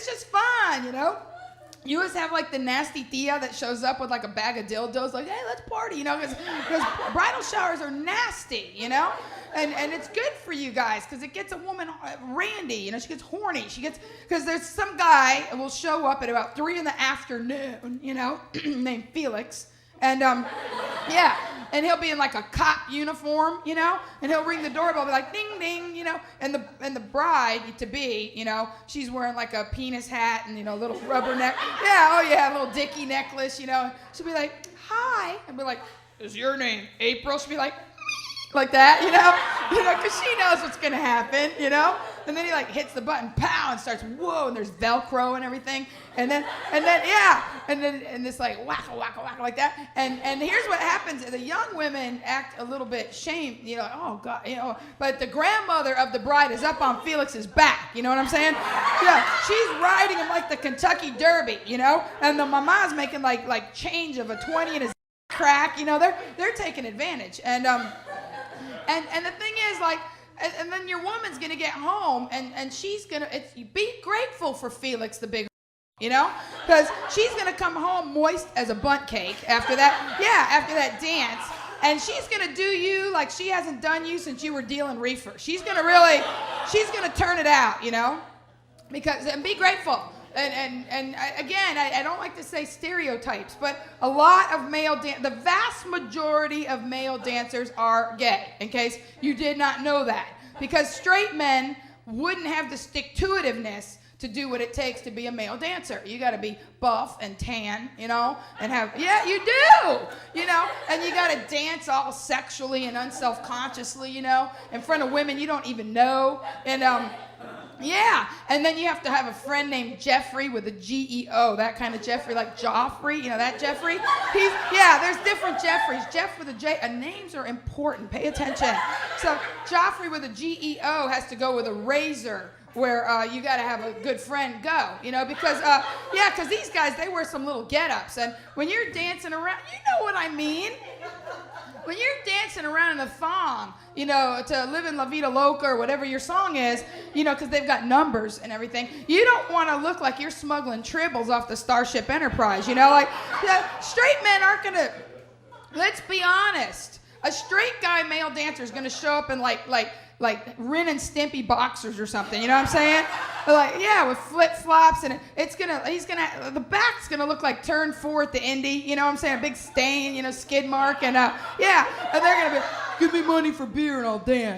just fun, you know. You always have like the nasty tia that shows up with like a bag of dildos, like, hey, let's party, you know, because bridal showers are nasty, you know, and it's good for you guys because it gets a woman randy, you know, she gets horny, because there's some guy who will show up at about 3 PM, you know, named Felix, and yeah, and he'll be in like a cop uniform, you know, and he'll ring the doorbell, be like, ding, ding, you know, and the bride-to-be, you know, she's wearing like a penis hat and, you know, a little rubber neck, a little dicky necklace, you know, she'll be like, hi, and be like, is your name April? She'll be like that, you know, because she knows what's gonna happen, you know, and then he like hits the button, pow, and starts, whoa, and there's Velcro and everything, and then this like wacka wacka wacka like that, and here's what happens: the young women act a little bit shamed, you know, like, oh God, you know, but the grandmother of the bride is up on Felix's back, you know what I'm saying? Yeah, she's riding him like the Kentucky Derby, you know, and the mama's making like change of a 20 and a crack, you know, they're taking advantage, and the thing is, like, and then your woman's gonna get home, and she's gonna be grateful for Felix the big, you know, because she's gonna come home moist as a bundt cake after that dance, and she's gonna do you like she hasn't done you since you were dealing reefer. She's gonna turn it out, you know, and be grateful. And again, I don't like to say stereotypes, but a lot of the vast majority of male dancers are gay, in case you did not know that. Because straight men wouldn't have the stick-to-itiveness to do what it takes to be a male dancer. You gotta be buff and tan, you know, and you do, you know, and you gotta dance all sexually and unself-consciously, you know, in front of women you don't even know, and yeah, and then you have to have a friend named Jeffrey with a G-E-O, that kind of Jeffrey, like Joffrey, you know, that Jeffrey? There's different Jeffreys. Jeff with a J, names are important, pay attention. So Joffrey with a G-E-O has to go with a razor, where you got to have a good friend go, you know, because these guys, they wear some little get-ups, and when you're dancing around, you know what I mean? When you're dancing around in a thong, you know, to Livin' La Vida Loca or whatever your song is, you know, because they've got numbers and everything, you don't want to look like you're smuggling tribbles off the Starship Enterprise, you know, like, straight men aren't going to, let's be honest, a straight guy male dancer is going to show up in like Ren and Stimpy boxers or something, you know what I'm saying? With flip-flops, and the back's gonna look like turn 4 at the Indy, you know what I'm saying? A big stain, you know, skid mark, and and they're gonna be, give me money for beer and I'll dance.